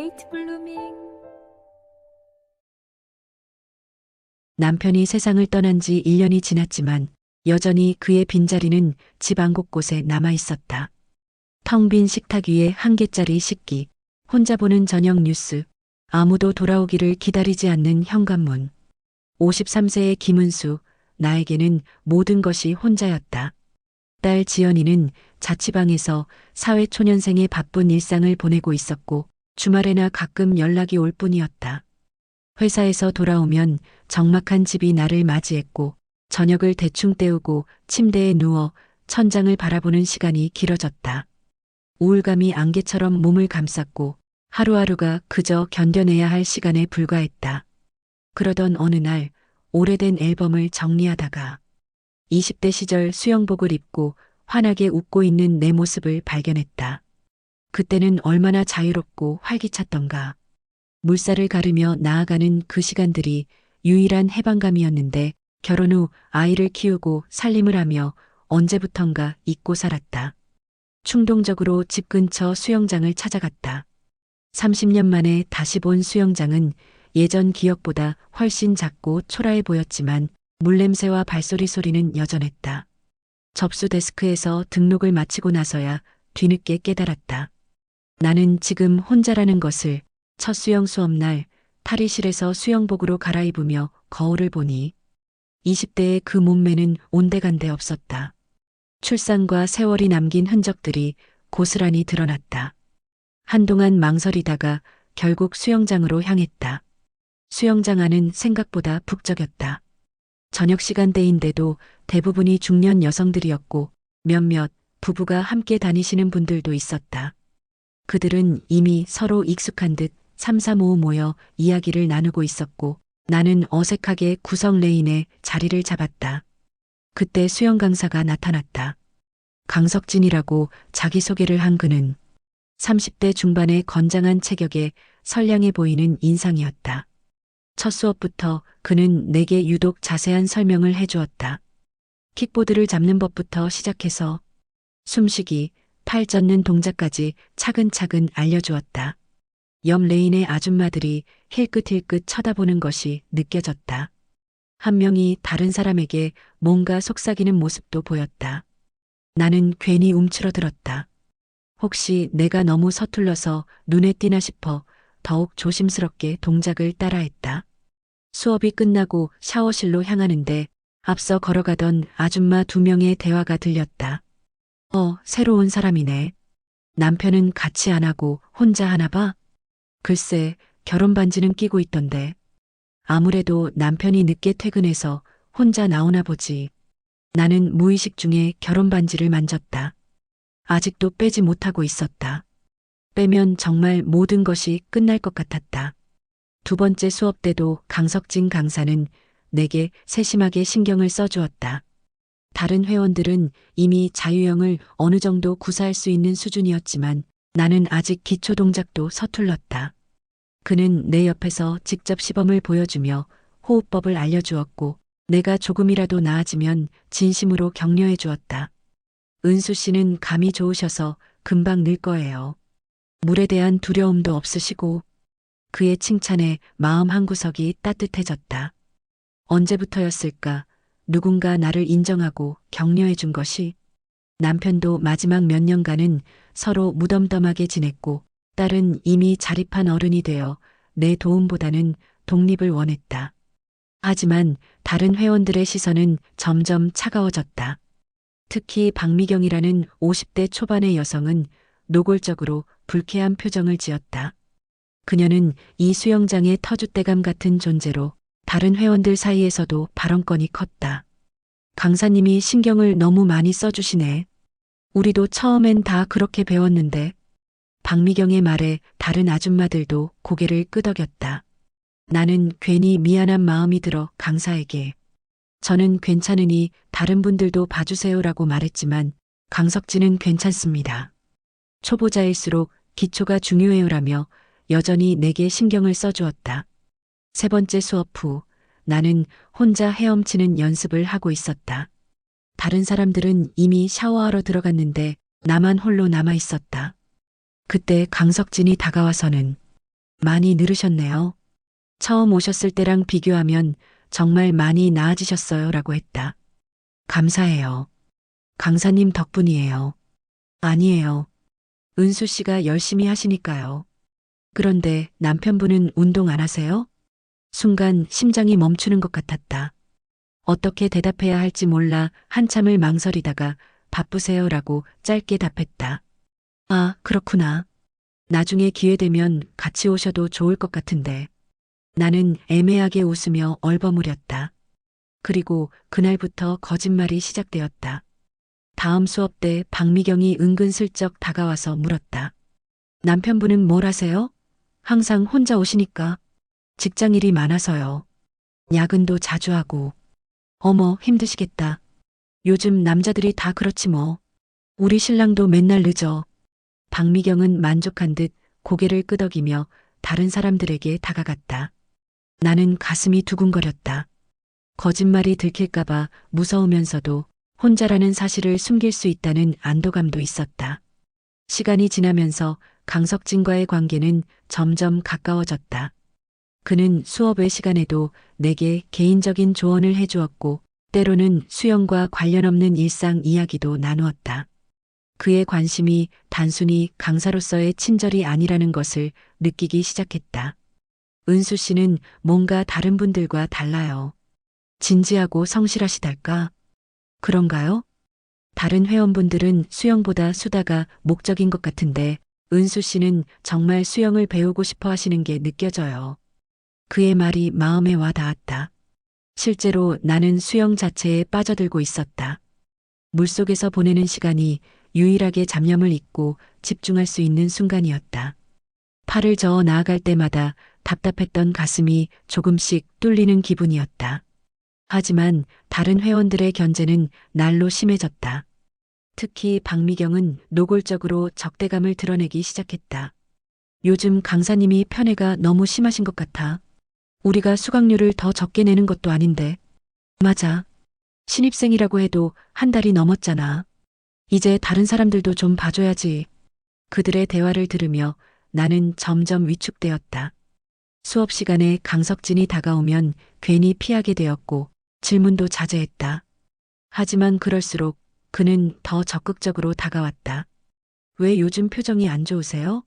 레이트 블루밍. 남편이 세상을 떠난 지 1년이 지났지만 여전히 그의 빈자리는 집안 곳곳에 남아 있었다. 텅 빈 식탁 위에 한 개짜리 식기, 혼자 보는 저녁 뉴스, 아무도 돌아오기를 기다리지 않는 현관문. 53세의 김은수, 나에게는 모든 것이 혼자였다. 딸 지연이는 자취방에서 사회초년생의 바쁜 일상을 보내고 있었고 주말에나 가끔 연락이 올 뿐이었다. 회사에서 돌아오면 적막한 집이 나를 맞이했고 저녁을 대충 때우고 침대에 누워 천장을 바라보는 시간이 길어졌다. 우울감이 안개처럼 몸을 감쌌고 하루하루가 그저 견뎌내야 할 시간에 불과했다. 그러던 어느 날 오래된 앨범을 정리하다가 20대 시절 수영복을 입고 환하게 웃고 있는 내 모습을 발견했다. 그때는 얼마나 자유롭고 활기찼던가. 물살을 가르며 나아가는 그 시간들이 유일한 해방감이었는데 결혼 후 아이를 키우고 살림을 하며 언제부턴가 잊고 살았다. 충동적으로 집 근처 수영장을 찾아갔다. 30년 만에 다시 본 수영장은 예전 기억보다 훨씬 작고 초라해 보였지만 물냄새와 발소리 소리는 여전했다. 접수 데스크에서 등록을 마치고 나서야 뒤늦게 깨달았다. 나는 지금 혼자라는 것을. 첫 수영 수업날 탈의실에서 수영복으로 갈아입으며 거울을 보니 20대의 그 몸매는 온데간데 없었다. 출산과 세월이 남긴 흔적들이 고스란히 드러났다. 한동안 망설이다가 결국 수영장으로 향했다. 수영장 안은 생각보다 북적였다. 저녁 시간대인데도 대부분이 중년 여성들이었고 몇몇 부부가 함께 다니시는 분들도 있었다. 그들은 이미 서로 익숙한 듯 삼삼오오 모여 이야기를 나누고 있었고 나는 어색하게 구석 레인에 자리를 잡았다. 그때 수영 강사가 나타났다. 강석진이라고 자기소개를 한 그는 30대 중반의 건장한 체격에 선량해 보이는 인상이었다. 첫 수업부터 그는 내게 유독 자세한 설명을 해주었다. 킥보드를 잡는 법부터 시작해서 숨쉬기, 팔 젓는 동작까지 차근차근 알려주었다. 옆 레인의 아줌마들이 힐끗힐끗 쳐다보는 것이 느껴졌다. 한 명이 다른 사람에게 뭔가 속삭이는 모습도 보였다. 나는 괜히 움츠러들었다. 혹시 내가 너무 서툴러서 눈에 띄나 싶어 더욱 조심스럽게 동작을 따라했다. 수업이 끝나고 샤워실로 향하는데 앞서 걸어가던 아줌마 2명의 대화가 들렸다. 새로운 사람이네. 남편은 같이 안 하고 혼자 하나 봐? 글쎄, 결혼 반지는 끼고 있던데. 아무래도 남편이 늦게 퇴근해서 혼자 나오나 보지. 나는 무의식 중에 결혼 반지를 만졌다. 아직도 빼지 못하고 있었다. 빼면 정말 모든 것이 끝날 것 같았다. 두 번째 수업 때도 강석진 강사는 내게 세심하게 신경을 써주었다. 다른 회원들은 이미 자유형을 어느 정도 구사할 수 있는 수준이었지만 나는 아직 기초 동작도 서툴렀다. 그는 내 옆에서 직접 시범을 보여주며 호흡법을 알려주었고 내가 조금이라도 나아지면 진심으로 격려해 주었다. 은수 씨는 감이 좋으셔서 금방 늘 거예요. 물에 대한 두려움도 없으시고. 그의 칭찬에 마음 한구석이 따뜻해졌다. 언제부터였을까 누군가 나를 인정하고 격려해 준 것이. 남편도 마지막 몇 년간은 서로 무덤덤하게 지냈고 딸은 이미 자립한 어른이 되어 내 도움보다는 독립을 원했다. 하지만 다른 회원들의 시선은 점점 차가워졌다. 특히 박미경이라는 50대 초반의 여성은 노골적으로 불쾌한 표정을 지었다. 그녀는 이 수영장의 터줏대감 같은 존재로 다른 회원들 사이에서도 발언권이 컸다. 강사님이 신경을 너무 많이 써주시네. 우리도 처음엔 다 그렇게 배웠는데. 박미경의 말에 다른 아줌마들도 고개를 끄덕였다. 나는 괜히 미안한 마음이 들어 강사에게 저는 괜찮으니 다른 분들도 봐주세요라고 말했지만 강석진은 괜찮습니다. 초보자일수록 기초가 중요해요라며 여전히 내게 신경을 써주었다. 세 번째 수업 후 나는 혼자 헤엄치는 연습을 하고 있었다. 다른 사람들은 이미 샤워하러 들어갔는데 나만 홀로 남아 있었다. 그때 강석진이 다가와서는 많이 늘으셨네요. 처음 오셨을 때랑 비교하면 정말 많이 나아지셨어요. 라고 했다. 감사해요. 강사님 덕분이에요. 아니에요. 은수 씨가 열심히 하시니까요. 그런데 남편분은 운동 안 하세요? 순간 심장이 멈추는 것 같았다. 어떻게 대답해야 할지 몰라 한참을 망설이다가 바쁘세요라고 짧게 답했다. 아, 그렇구나. 나중에 기회 되면 같이 오셔도 좋을 것 같은데. 나는 애매하게 웃으며 얼버무렸다. 그리고 그날부터 거짓말이 시작되었다. 다음 수업 때 박미경이 은근슬쩍 다가와서 물었다. 남편분은 뭘 하세요? 항상 혼자 오시니까. 직장 일이 많아서요. 야근도 자주 하고. 어머, 힘드시겠다. 요즘 남자들이 다 그렇지 뭐. 우리 신랑도 맨날 늦어. 박미경은 만족한 듯 고개를 끄덕이며 다른 사람들에게 다가갔다. 나는 가슴이 두근거렸다. 거짓말이 들킬까봐 무서우면서도 혼자라는 사실을 숨길 수 있다는 안도감도 있었다. 시간이 지나면서 강석진과의 관계는 점점 가까워졌다. 그는 수업 외 시간에도 내게 개인적인 조언을 해주었고, 때로는 수영과 관련 없는 일상 이야기도 나누었다. 그의 관심이 단순히 강사로서의 친절이 아니라는 것을 느끼기 시작했다. 은수 씨는 뭔가 다른 분들과 달라요. 진지하고 성실하시달까? 그런가요? 다른 회원분들은 수영보다 수다가 목적인 것 같은데 은수 씨는 정말 수영을 배우고 싶어 하시는 게 느껴져요. 그의 말이 마음에 와 닿았다. 실제로 나는 수영 자체에 빠져들고 있었다. 물속에서 보내는 시간이 유일하게 잡념을 잊고 집중할 수 있는 순간이었다. 팔을 저어 나아갈 때마다 답답했던 가슴이 조금씩 뚫리는 기분이었다. 하지만 다른 회원들의 견제는 날로 심해졌다. 특히 박미경은 노골적으로 적대감을 드러내기 시작했다. 요즘 강사님이 편애가 너무 심하신 것 같아. 우리가 수강료를 더 적게 내는 것도 아닌데. 맞아. 신입생이라고 해도 한 달이 넘었잖아. 이제 다른 사람들도 좀 봐줘야지. 그들의 대화를 들으며 나는 점점 위축되었다. 수업 시간에 강석진이 다가오면 괜히 피하게 되었고 질문도 자제했다. 하지만 그럴수록 그는 더 적극적으로 다가왔다. 왜 요즘 표정이 안 좋으세요?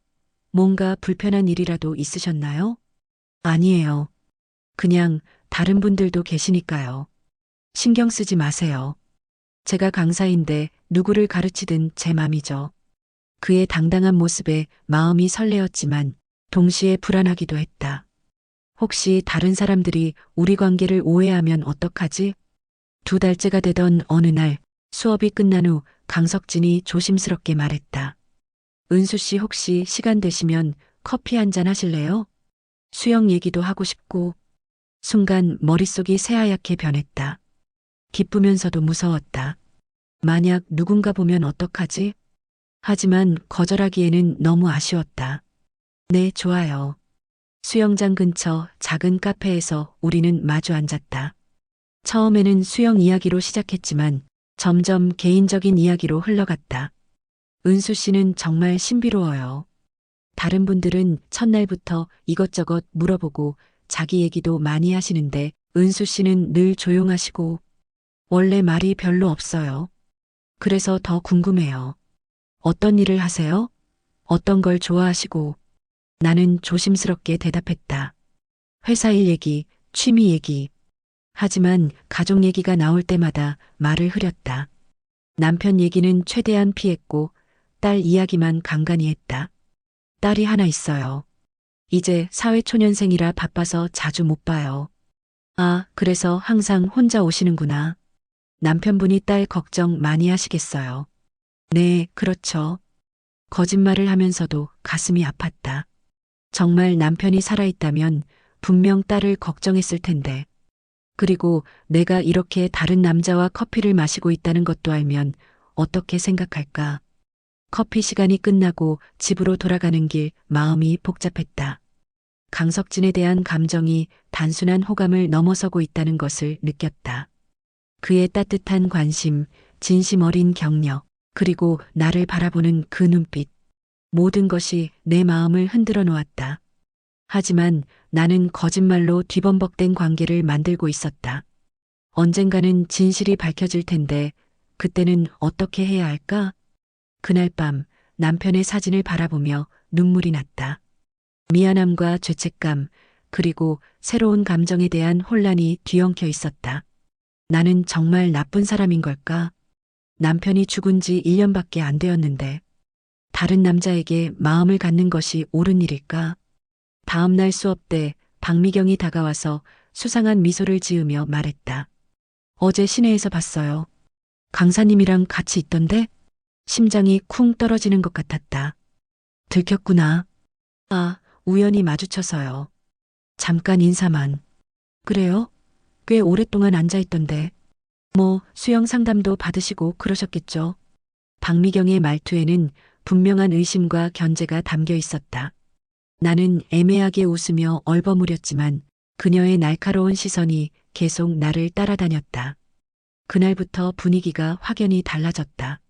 뭔가 불편한 일이라도 있으셨나요? 아니에요. 그냥 다른 분들도 계시니까요. 신경 쓰지 마세요. 제가 강사인데 누구를 가르치든 제 맘이죠. 그의 당당한 모습에 마음이 설레었지만 동시에 불안하기도 했다. 혹시 다른 사람들이 우리 관계를 오해하면 어떡하지? 2달째가 되던 어느 날 수업이 끝난 후 강석진이 조심스럽게 말했다. 은수 씨 혹시 시간 되시면 커피 한 잔 하실래요? 수영 얘기도 하고 싶고. 순간 머릿속이 새하얗게 변했다. 기쁘면서도 무서웠다. 만약 누군가 보면 어떡하지? 하지만 거절하기에는 너무 아쉬웠다. 네, 좋아요. 수영장 근처 작은 카페에서 우리는 마주 앉았다. 처음에는 수영 이야기로 시작했지만 점점 개인적인 이야기로 흘러갔다. 은수 씨는 정말 신비로워요. 다른 분들은 첫날부터 이것저것 물어보고 자기 얘기도 많이 하시는데 은수 씨는 늘 조용하시고 원래 말이 별로 없어요. 그래서 더 궁금해요. 어떤 일을 하세요? 어떤 걸 좋아하시고. 나는 조심스럽게 대답했다. 회사 일 얘기, 취미 얘기. 하지만 가족 얘기가 나올 때마다 말을 흐렸다. 남편 얘기는 최대한 피했고 딸 이야기만 간간히 했다. 딸이 하나 있어요. 이제 사회초년생이라 바빠서 자주 못 봐요. 아, 그래서 항상 혼자 오시는구나. 남편분이 딸 걱정 많이 하시겠어요. 네, 그렇죠. 거짓말을 하면서도 가슴이 아팠다. 정말 남편이 살아있다면 분명 딸을 걱정했을 텐데. 그리고 내가 이렇게 다른 남자와 커피를 마시고 있다는 것도 알면 어떻게 생각할까? 커피 시간이 끝나고 집으로 돌아가는 길 마음이 복잡했다. 강석진에 대한 감정이 단순한 호감을 넘어서고 있다는 것을 느꼈다. 그의 따뜻한 관심, 진심 어린 격려, 그리고 나를 바라보는 그 눈빛. 모든 것이 내 마음을 흔들어 놓았다. 하지만 나는 거짓말로 뒤범벅된 관계를 만들고 있었다. 언젠가는 진실이 밝혀질 텐데 그때는 어떻게 해야 할까? 그날 밤 남편의 사진을 바라보며 눈물이 났다. 미안함과 죄책감, 그리고 새로운 감정에 대한 혼란이 뒤엉켜 있었다. 나는 정말 나쁜 사람인 걸까? 남편이 죽은 지 1년밖에 안 되었는데 다른 남자에게 마음을 갖는 것이 옳은 일일까? 다음 날 수업 때 박미경이 다가와서 수상한 미소를 지으며 말했다. 어제 시내에서 봤어요. 강사님이랑 같이 있던데? 심장이 쿵 떨어지는 것 같았다. 들켰구나. 아, 우연히 마주쳐서요. 잠깐 인사만. 그래요? 꽤 오랫동안 앉아있던데. 뭐, 수영 상담도 받으시고 그러셨겠죠. 박미경의 말투에는 분명한 의심과 견제가 담겨 있었다. 나는 애매하게 웃으며 얼버무렸지만 그녀의 날카로운 시선이 계속 나를 따라다녔다. 그날부터 분위기가 확연히 달라졌다.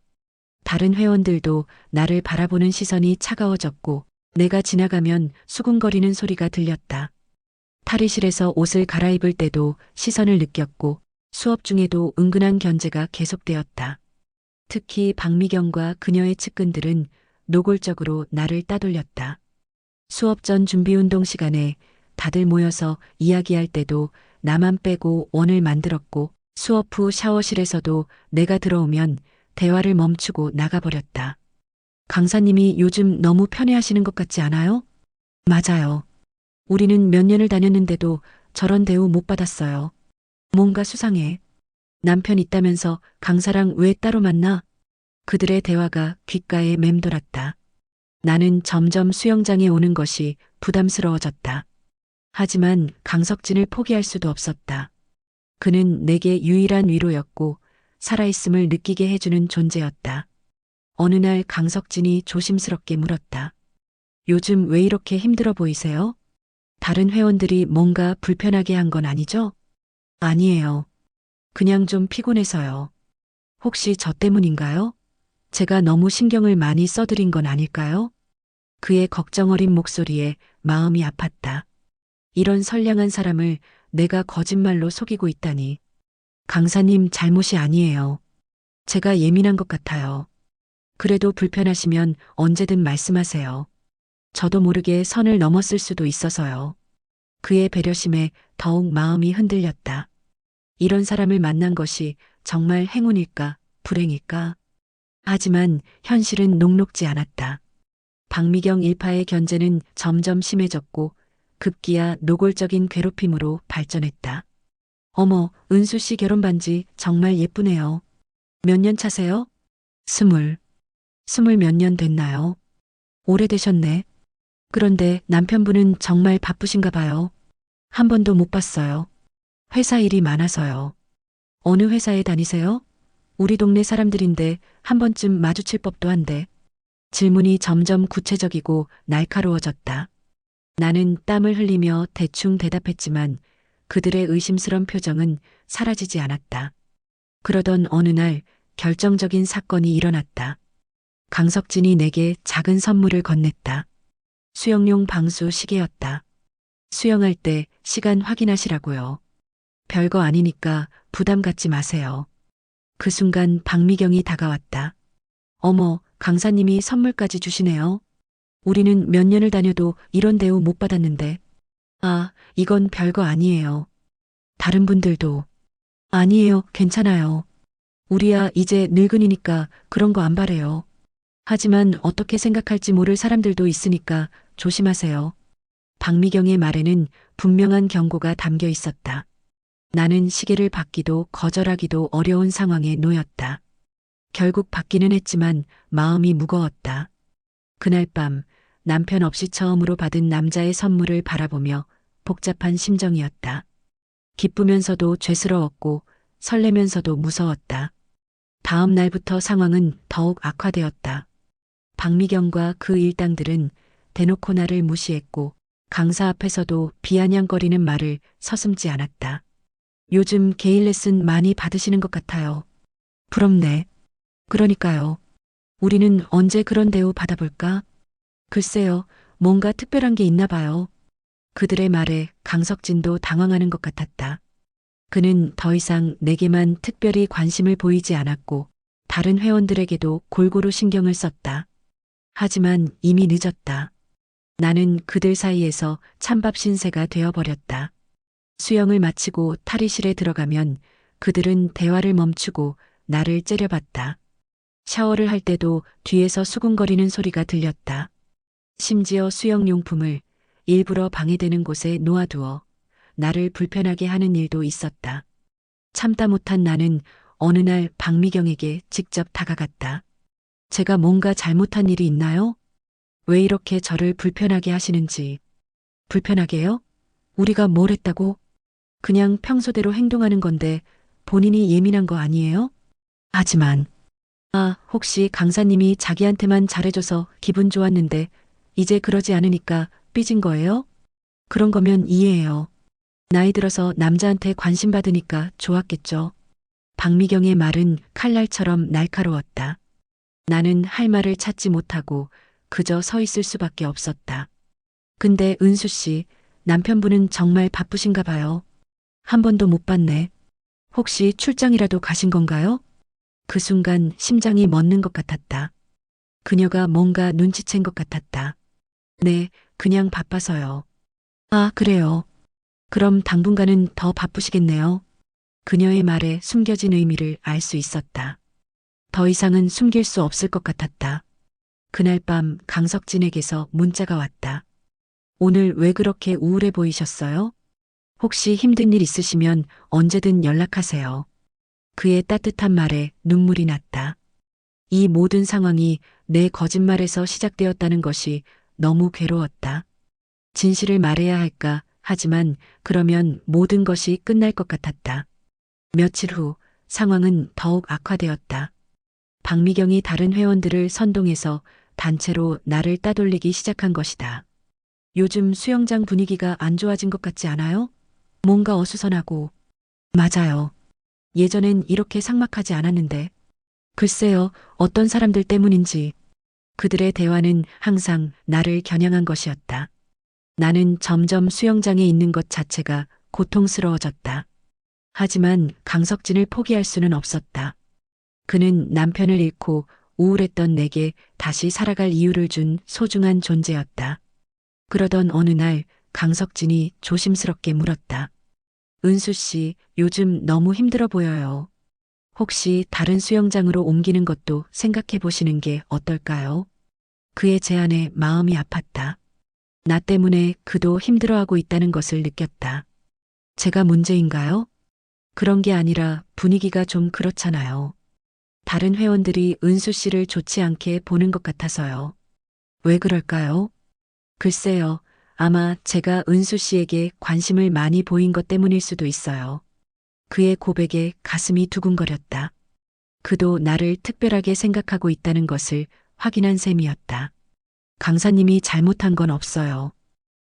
다른 회원들도 나를 바라보는 시선이 차가워졌고 내가 지나가면 수군거리는 소리가 들렸다. 탈의실에서 옷을 갈아입을 때도 시선을 느꼈고 수업 중에도 은근한 견제가 계속되었다. 특히 박미경과 그녀의 측근들은 노골적으로 나를 따돌렸다. 수업 전 준비운동 시간에 다들 모여서 이야기할 때도 나만 빼고 원을 만들었고 수업 후 샤워실에서도 내가 들어오면 대화를 멈추고 나가버렸다. 강사님이 요즘 너무 편해하시는 것 같지 않아요? 맞아요. 우리는 몇 년을 다녔는데도 저런 대우 못 받았어요. 뭔가 수상해. 남편 있다면서 강사랑 왜 따로 만나? 그들의 대화가 귓가에 맴돌았다. 나는 점점 수영장에 오는 것이 부담스러워졌다. 하지만 강석진을 포기할 수도 없었다. 그는 내게 유일한 위로였고 살아있음을 느끼게 해주는 존재였다. 어느 날 강석진이 조심스럽게 물었다. 요즘 왜 이렇게 힘들어 보이세요? 다른 회원들이 뭔가 불편하게 한 건 아니죠? 아니에요. 그냥 좀 피곤해서요. 혹시 저 때문인가요? 제가 너무 신경을 많이 써드린 건 아닐까요? 그의 걱정 어린 목소리에 마음이 아팠다. 이런 선량한 사람을 내가 거짓말로 속이고 있다니. 강사님 잘못이 아니에요. 제가 예민한 것 같아요. 그래도 불편하시면 언제든 말씀하세요. 저도 모르게 선을 넘었을 수도 있어서요. 그의 배려심에 더욱 마음이 흔들렸다. 이런 사람을 만난 것이 정말 행운일까, 불행일까? 하지만 현실은 녹록지 않았다. 박미경 일파의 견제는 점점 심해졌고 급기야 노골적인 괴롭힘으로 발전했다. 어머, 은수 씨 결혼 반지 정말 예쁘네요. 몇 년 차세요? 20. 20 몇 년 됐나요? 오래되셨네. 그런데 남편분은 정말 바쁘신가 봐요. 한 번도 못 봤어요. 회사 일이 많아서요. 어느 회사에 다니세요? 우리 동네 사람들인데 한 번쯤 마주칠 법도 한데. 질문이 점점 구체적이고 날카로워졌다. 나는 땀을 흘리며 대충 대답했지만 그들의 의심스런 표정은 사라지지 않았다. 그러던 어느 날 결정적인 사건이 일어났다. 강석진이 내게 작은 선물을 건넸다. 수영용 방수 시계였다. 수영할 때 시간 확인하시라고요. 별거 아니니까 부담 갖지 마세요. 그 순간 박미경이 다가왔다. 어머, 강사님이 선물까지 주시네요. 우리는 몇 년을 다녀도 이런 대우 못 받았는데. 아, 이건 별거 아니에요. 다른 분들도. 아니에요, 괜찮아요. 우리야 이제 늙은이니까 그런 거 안 바래요. 하지만 어떻게 생각할지 모를 사람들도 있으니까 조심하세요. 박미경의 말에는 분명한 경고가 담겨 있었다. 나는 시계를 받기도 거절하기도 어려운 상황에 놓였다. 결국 받기는 했지만 마음이 무거웠다. 그날 밤 남편 없이 처음으로 받은 남자의 선물을 바라보며 복잡한 심정이었다. 기쁘면서도 죄스러웠고 설레면서도 무서웠다. 다음 날부터 상황은 더욱 악화되었다. 박미경과 그 일당들은 대놓고 나를 무시했고 강사 앞에서도 비아냥거리는 말을 서슴지 않았다. 요즘 개인 레슨 많이 받으시는 것 같아요. 부럽네. 그러니까요. 우리는 언제 그런 대우 받아볼까? 글쎄요, 뭔가 특별한 게 있나 봐요. 그들의 말에 강석진도 당황하는 것 같았다. 그는 더 이상 내게만 특별히 관심을 보이지 않았고 다른 회원들에게도 골고루 신경을 썼다. 하지만 이미 늦었다. 나는 그들 사이에서 찬밥 신세가 되어버렸다. 수영을 마치고 탈의실에 들어가면 그들은 대화를 멈추고 나를 째려봤다. 샤워를 할 때도 뒤에서 수군거리는 소리가 들렸다. 심지어 수영용품을 일부러 방해되는 곳에 놓아두어 나를 불편하게 하는 일도 있었다. 참다 못한 나는 어느 날 박미경에게 직접 다가갔다. 제가 뭔가 잘못한 일이 있나요? 왜 이렇게 저를 불편하게 하시는지. 불편하게요? 우리가 뭘 했다고? 그냥 평소대로 행동하는 건데 본인이 예민한 거 아니에요? 하지만, 혹시 강사님이 자기한테만 잘해줘서 기분 좋았는데 이제 그러지 않으니까 삐진 거예요? 그런 거면 이해해요. 나이 들어서 남자한테 관심 받으니까 좋았겠죠. 박미경의 말은 칼날처럼 날카로웠다. 나는 할 말을 찾지 못하고 그저 서 있을 수밖에 없었다. 근데 은수 씨, 남편분은 정말 바쁘신가 봐요. 한 번도 못 봤네. 혹시 출장이라도 가신 건가요? 그 순간 심장이 멎는 것 같았다. 그녀가 뭔가 눈치챈 것 같았다. 네, 그냥 바빠서요. 아, 그래요. 그럼 당분간은 더 바쁘시겠네요. 그녀의 말에 숨겨진 의미를 알 수 있었다. 더 이상은 숨길 수 없을 것 같았다. 그날 밤 강석진에게서 문자가 왔다. 오늘 왜 그렇게 우울해 보이셨어요? 혹시 힘든 일 있으시면 언제든 연락하세요. 그의 따뜻한 말에 눈물이 났다. 이 모든 상황이 내 거짓말에서 시작되었다는 것이 너무 괴로웠다. 진실을 말해야 할까? 하지만 그러면 모든 것이 끝날 것 같았다. 며칠 후 상황은 더욱 악화되었다. 박미경이 다른 회원들을 선동해서 단체로 나를 따돌리기 시작한 것이다. 요즘 수영장 분위기가 안 좋아진 것 같지 않아요? 뭔가 어수선하고. 맞아요. 예전엔 이렇게 삭막하지 않았는데. 글쎄요, 어떤 사람들 때문인지. 그들의 대화는 항상 나를 겨냥한 것이었다. 나는 점점 수영장에 있는 것 자체가 고통스러워졌다. 하지만 강석진을 포기할 수는 없었다. 그는 남편을 잃고 우울했던 내게 다시 살아갈 이유를 준 소중한 존재였다. 그러던 어느 날 강석진이 조심스럽게 물었다. 은수 씨, 요즘 너무 힘들어 보여요. 혹시 다른 수영장으로 옮기는 것도 생각해 보시는 게 어떨까요? 그의 제안에 마음이 아팠다. 나 때문에 그도 힘들어하고 있다는 것을 느꼈다. 제가 문제인가요? 그런 게 아니라 분위기가 좀 그렇잖아요. 다른 회원들이 은수 씨를 좋지 않게 보는 것 같아서요. 왜 그럴까요? 글쎄요. 아마 제가 은수 씨에게 관심을 많이 보인 것 때문일 수도 있어요. 그의 고백에 가슴이 두근거렸다. 그도 나를 특별하게 생각하고 있다는 것을 확인한 셈이었다. 강사님이 잘못한 건 없어요.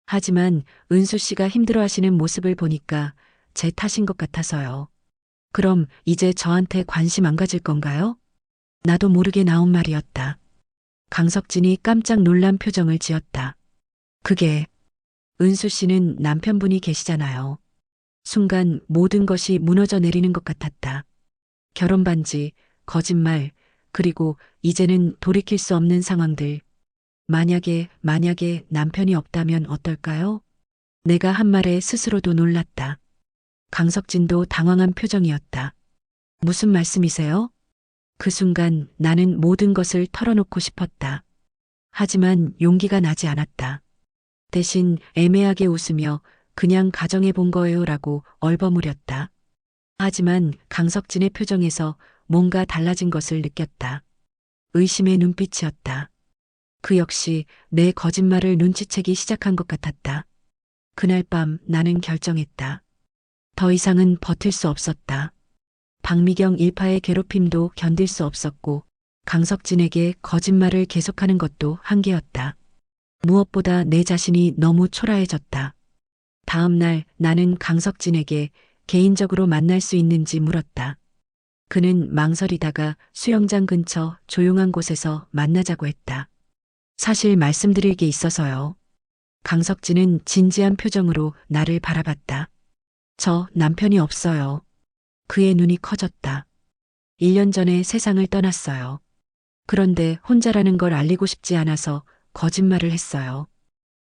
하지만 은수 씨가 힘들어하시는 모습을 보니까 제 탓인 것 같아서요. 그럼 이제 저한테 관심 안 가질 건가요? 나도 모르게 나온 말이었다. 강석진이 깜짝 놀란 표정을 지었다. 그게, 은수 씨는 남편분이 계시잖아요. 순간 모든 것이 무너져 내리는 것 같았다. 결혼 반지, 거짓말, 그리고 이제는 돌이킬 수 없는 상황들. 만약에 남편이 없다면 어떨까요? 내가 한 말에 스스로도 놀랐다. 강석진도 당황한 표정이었다. 무슨 말씀이세요? 그 순간 나는 모든 것을 털어놓고 싶었다. 하지만 용기가 나지 않았다. 대신 애매하게 웃으며 그냥 가정해 본 거예요라고 얼버무렸다. 하지만 강석진의 표정에서 뭔가 달라진 것을 느꼈다. 의심의 눈빛이었다. 그 역시 내 거짓말을 눈치채기 시작한 것 같았다. 그날 밤 나는 결정했다. 더 이상은 버틸 수 없었다. 박미경 일파의 괴롭힘도 견딜 수 없었고 강석진에게 거짓말을 계속하는 것도 한계였다. 무엇보다 내 자신이 너무 초라해졌다. 다음 날 나는 강석진에게 개인적으로 만날 수 있는지 물었다. 그는 망설이다가 수영장 근처 조용한 곳에서 만나자고 했다. 사실 말씀드릴 게 있어서요. 강석진은 진지한 표정으로 나를 바라봤다. 저 남편이 없어요. 그의 눈이 커졌다. 1년 전에 세상을 떠났어요. 그런데 혼자라는 걸 알리고 싶지 않아서 거짓말을 했어요.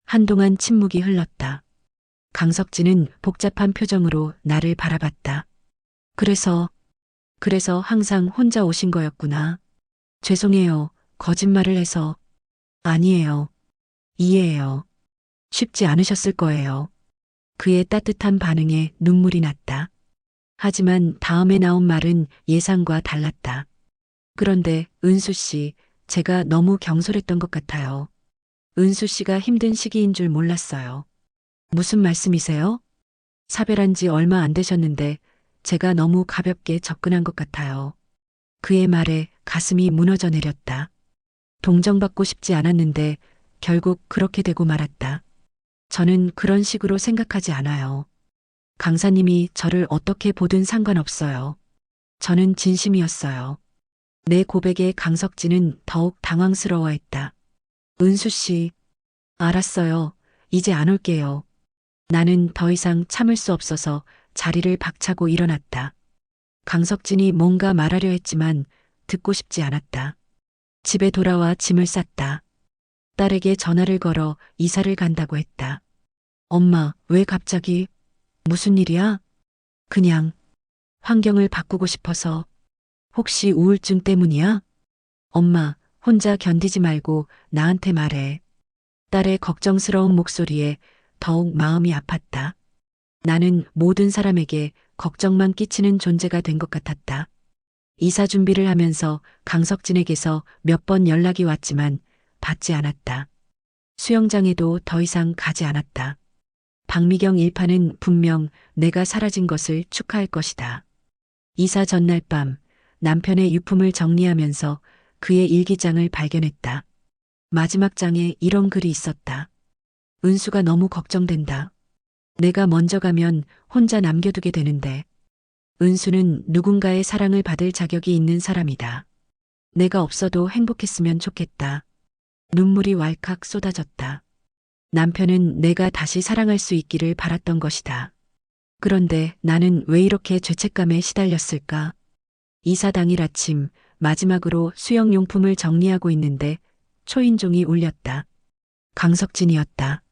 한동안 침묵이 흘렀다. 강석진은 복잡한 표정으로 나를 바라봤다. 그래서 항상 혼자 오신 거였구나. 죄송해요. 거짓말을 해서. 아니에요. 이해해요. 쉽지 않으셨을 거예요. 그의 따뜻한 반응에 눈물이 났다. 하지만 다음에 나온 말은 예상과 달랐다. 그런데 은수 씨, 제가 너무 경솔했던 것 같아요. 은수 씨가 힘든 시기인 줄 몰랐어요. 무슨 말씀이세요? 사별한 지 얼마 안 되셨는데 제가 너무 가볍게 접근한 것 같아요. 그의 말에 가슴이 무너져 내렸다. 동정받고 싶지 않았는데 결국 그렇게 되고 말았다. 저는 그런 식으로 생각하지 않아요. 강사님이 저를 어떻게 보든 상관없어요. 저는 진심이었어요. 내 고백에 강석진은 더욱 당황스러워했다. 은수 씨, 알았어요. 이제 안 올게요. 나는 더 이상 참을 수 없어서 자리를 박차고 일어났다. 강석진이 뭔가 말하려 했지만 듣고 싶지 않았다. 집에 돌아와 짐을 쌌다. 딸에게 전화를 걸어 이사를 간다고 했다. 엄마, 왜 갑자기? 무슨 일이야? 그냥 환경을 바꾸고 싶어서. 혹시 우울증 때문이야? 엄마, 혼자 견디지 말고 나한테 말해. 딸의 걱정스러운 목소리에 더욱 마음이 아팠다. 나는 모든 사람에게 걱정만 끼치는 존재가 된 것 같았다. 이사 준비를 하면서 강석진에게서 몇 번 연락이 왔지만 받지 않았다. 수영장에도 더 이상 가지 않았다. 박미경 일파는 분명 내가 사라진 것을 축하할 것이다. 이사 전날 밤 남편의 유품을 정리하면서 그의 일기장을 발견했다. 마지막 장에 이런 글이 있었다. 은수가 너무 걱정된다. 내가 먼저 가면 혼자 남겨두게 되는데. 은수는 누군가의 사랑을 받을 자격이 있는 사람이다. 내가 없어도 행복했으면 좋겠다. 눈물이 왈칵 쏟아졌다. 남편은 내가 다시 사랑할 수 있기를 바랐던 것이다. 그런데 나는 왜 이렇게 죄책감에 시달렸을까? 이사 당일 아침 마지막으로 수영용품을 정리하고 있는데 초인종이 울렸다. 강석진이었다.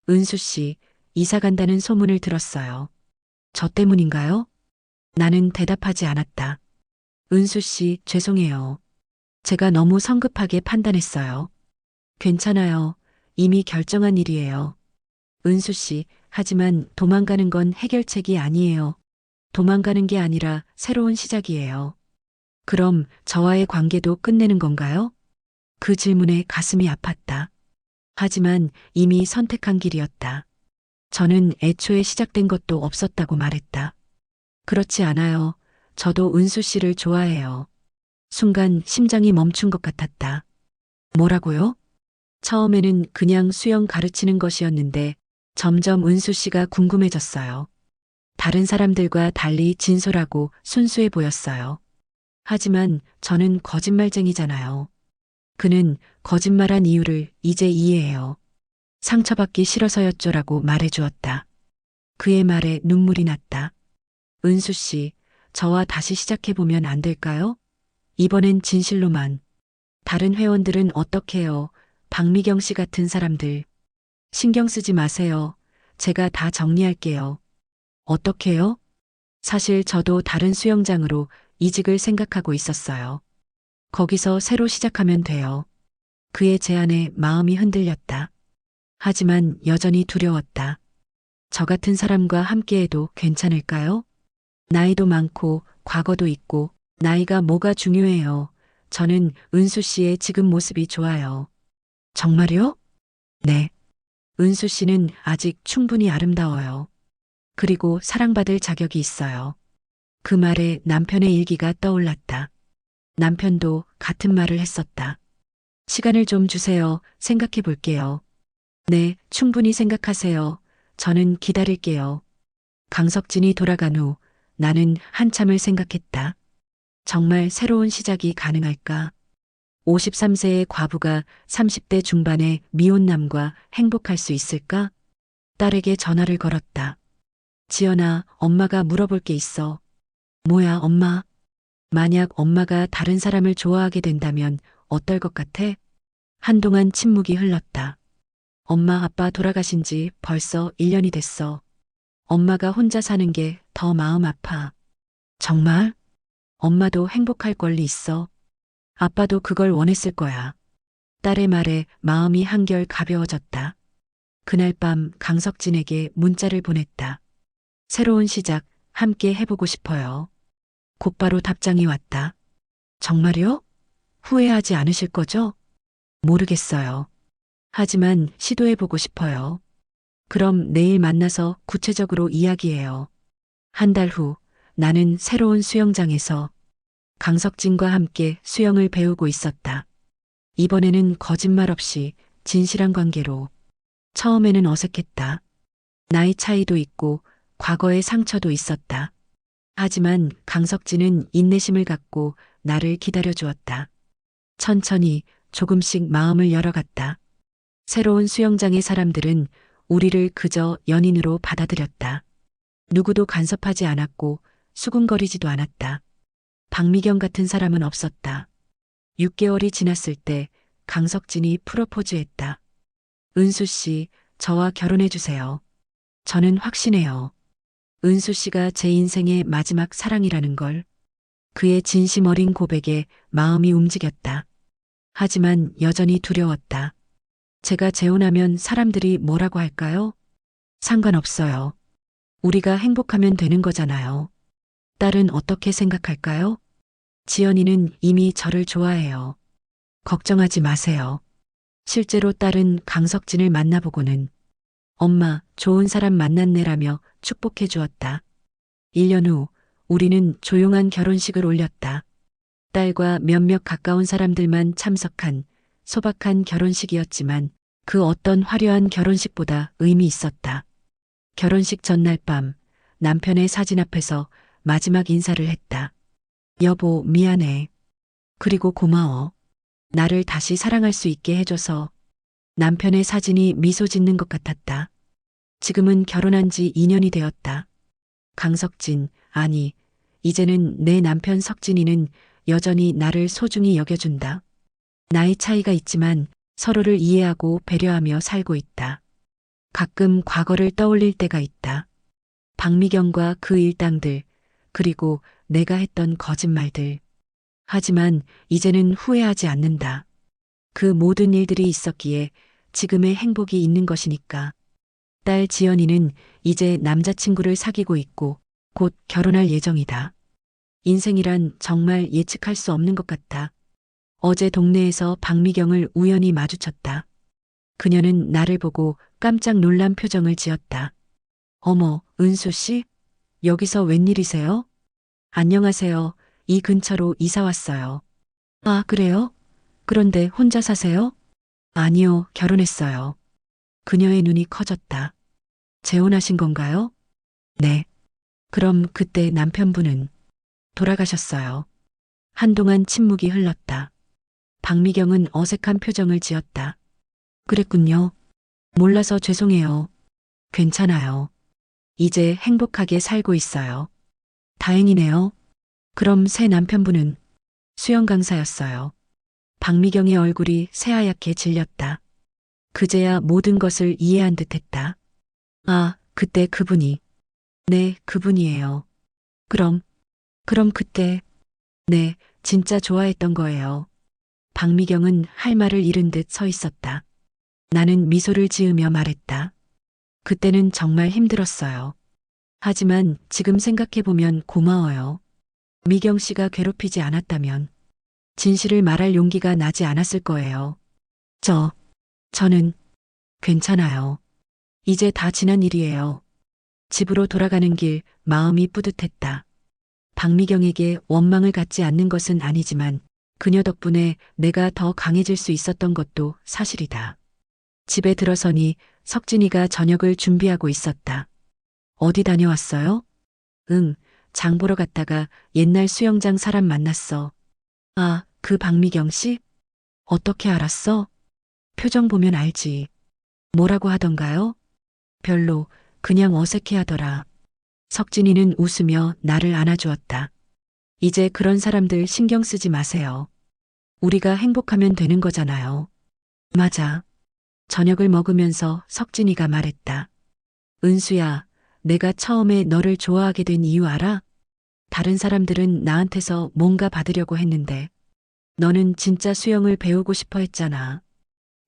은수 씨, 이사 간다는 소문을 들었어요. 저 때문인가요? 나는 대답하지 않았다. 은수 씨, 죄송해요. 제가 너무 성급하게 판단했어요. 괜찮아요. 이미 결정한 일이에요. 은수 씨, 하지만 도망가는 건 해결책이 아니에요. 도망가는 게 아니라 새로운 시작이에요. 그럼 저와의 관계도 끝내는 건가요? 그 질문에 가슴이 아팠다. 하지만 이미 선택한 길이었다. 저는 애초에 시작된 것도 없었다고 말했다. 그렇지 않아요. 저도 은수 씨를 좋아해요. 순간 심장이 멈춘 것 같았다. 뭐라고요? 처음에는 그냥 수영 가르치는 것이었는데 점점 은수 씨가 궁금해졌어요. 다른 사람들과 달리 진솔하고 순수해 보였어요. 하지만 저는 거짓말쟁이잖아요. 그는 거짓말한 이유를 이제 이해해요. 상처받기 싫어서였죠라고 말해주었다. 그의 말에 눈물이 났다. 은수 씨, 저와 다시 시작해보면 안 될까요? 이번엔 진실로만. 다른 회원들은 어떡해요? 박미경 씨 같은 사람들. 신경 쓰지 마세요. 제가 다 정리할게요. 어떡해요? 사실 저도 다른 수영장으로 이직을 생각하고 있었어요. 거기서 새로 시작하면 돼요. 그의 제안에 마음이 흔들렸다. 하지만 여전히 두려웠다. 저 같은 사람과 함께해도 괜찮을까요? 나이도 많고 과거도 있고 나이가 뭐가 중요해요. 저는 은수 씨의 지금 모습이 좋아요. 정말요? 네. 은수 씨는 아직 충분히 아름다워요. 그리고 사랑받을 자격이 있어요. 그 말에 남편의 일기가 떠올랐다. 남편도 같은 말을 했었다. 시간을 좀 주세요. 생각해 볼게요. 네, 충분히 생각하세요. 저는 기다릴게요. 강석진이 돌아간 후 나는 한참을 생각했다. 정말 새로운 시작이 가능할까? 53세의 과부가 30대 중반의 미혼남과 행복할 수 있을까? 딸에게 전화를 걸었다. 지연아, 엄마가 물어볼 게 있어. 뭐야, 엄마? 만약 엄마가 다른 사람을 좋아하게 된다면 어떨 것 같아? 한동안 침묵이 흘렀다. 엄마 아빠 돌아가신 지 벌써 1년이 됐어. 엄마가 혼자 사는 게 더 마음 아파. 정말? 엄마도 행복할 권리 있어. 아빠도 그걸 원했을 거야. 딸의 말에 마음이 한결 가벼워졌다. 그날 밤 강석진에게 문자를 보냈다. 새로운 시작, 함께 해보고 싶어요. 곧바로 답장이 왔다. 정말요? 후회하지 않으실 거죠? 모르겠어요. 하지만 시도해보고 싶어요. 그럼 내일 만나서 구체적으로 이야기해요. 한 달 후, 나는 새로운 수영장에서 강석진과 함께 수영을 배우고 있었다. 이번에는 거짓말 없이 진실한 관계로. 처음에는 어색했다. 나이 차이도 있고 과거의 상처도 있었다. 하지만 강석진은 인내심을 갖고 나를 기다려 주었다. 천천히 조금씩 마음을 열어갔다. 새로운 수영장의 사람들은 우리를 그저 연인으로 받아들였다. 누구도 간섭하지 않았고 수군거리지도 않았다. 박미경 같은 사람은 없었다. 6개월이 지났을 때 강석진이 프로포즈했다. 은수 씨, 저와 결혼해 주세요. 저는 확신해요. 은수 씨가 제 인생의 마지막 사랑이라는 걸. 그의 진심 어린 고백에 마음이 움직였다. 하지만 여전히 두려웠다. 제가 재혼하면 사람들이 뭐라고 할까요? 상관없어요. 우리가 행복하면 되는 거잖아요. 딸은 어떻게 생각할까요? 지연이는 이미 저를 좋아해요. 걱정하지 마세요. 실제로 딸은 강석진을 만나보고는 엄마, 좋은 사람 만났네라며 축복해 주었다. 1년 후, 우리는 조용한 결혼식을 올렸다. 딸과 몇몇 가까운 사람들만 참석한 소박한 결혼식이었지만 그 어떤 화려한 결혼식보다 의미 있었다. 결혼식 전날 밤, 남편의 사진 앞에서 마지막 인사를 했다. 여보, 미안해. 그리고 고마워. 나를 다시 사랑할 수 있게 해줘서. 남편의 사진이 미소 짓는 것 같았다. 지금은 결혼한 지 2년이 되었다. 강석진, 아니, 이제는 내 남편 석진이는 여전히 나를 소중히 여겨준다. 나이 차이가 있지만 서로를 이해하고 배려하며 살고 있다. 가끔 과거를 떠올릴 때가 있다. 박미경과 그 일당들, 그리고 내가 했던 거짓말들. 하지만 이제는 후회하지 않는다. 그 모든 일들이 있었기에 지금의 행복이 있는 것이니까. 딸 지연이는 이제 남자친구를 사귀고 있고 곧 결혼할 예정이다. 인생이란 정말 예측할 수 없는 것 같다. 어제 동네에서 박미경을 우연히 마주쳤다. 그녀는 나를 보고 깜짝 놀란 표정을 지었다. 어머, 은수 씨? 여기서 웬일이세요? 안녕하세요. 이 근처로 이사 왔어요. 아, 그래요? 그런데 혼자 사세요? 아니요, 결혼했어요. 그녀의 눈이 커졌다. 재혼하신 건가요? 네. 그럼 그때 남편분은 돌아가셨어요. 한동안 침묵이 흘렀다. 박미경은 어색한 표정을 지었다. 그랬군요. 몰라서 죄송해요. 괜찮아요. 이제 행복하게 살고 있어요. 다행이네요. 그럼 새 남편분은 수영 강사였어요. 박미경의 얼굴이 새하얗게 질렸다. 그제야 모든 것을 이해한 듯했다. 아, 그때 그분이. 네, 그분이에요. 그럼, 그럼 그때, 네, 진짜 좋아했던 거예요. 박미경은 할 말을 잃은 듯 서 있었다. 나는 미소를 지으며 말했다. 그때는 정말 힘들었어요. 하지만 지금 생각해보면 고마워요. 미경 씨가 괴롭히지 않았다면 진실을 말할 용기가 나지 않았을 거예요. 저는 괜찮아요. 이제 다 지난 일이에요. 집으로 돌아가는 길 마음이 뿌듯했다. 박미경에게 원망을 갖지 않는 것은 아니지만 그녀 덕분에 내가 더 강해질 수 있었던 것도 사실이다. 집에 들어서니 석진이가 저녁을 준비하고 있었다. 어디 다녀왔어요? 응, 장 보러 갔다가 옛날 수영장 사람 만났어. 아, 그 박미경 씨? 어떻게 알았어? 표정 보면 알지. 뭐라고 하던가요? 별로, 그냥 어색해 하더라. 석진이는 웃으며 나를 안아주었다. 이제 그런 사람들 신경 쓰지 마세요. 우리가 행복하면 되는 거잖아요. 맞아. 저녁을 먹으면서 석진이가 말했다. 은수야, 내가 처음에 너를 좋아하게 된 이유 알아? 다른 사람들은 나한테서 뭔가 받으려고 했는데, 너는 진짜 수영을 배우고 싶어 했잖아.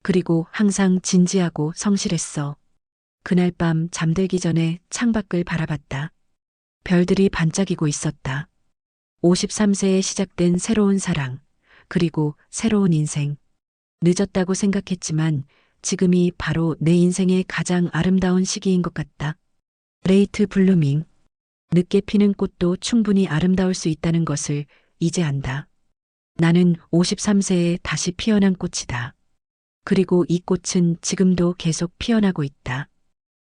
그리고 항상 진지하고 성실했어. 그날 밤 잠들기 전에 창밖을 바라봤다. 별들이 반짝이고 있었다. 53세에 시작된 새로운 사랑, 그리고 새로운 인생. 늦었다고 생각했지만 지금이 바로 내 인생의 가장 아름다운 시기인 것 같다. 레이트 블루밍. 늦게 피는 꽃도 충분히 아름다울 수 있다는 것을 이제 안다. 나는 53세에 다시 피어난 꽃이다. 그리고 이 꽃은 지금도 계속 피어나고 있다.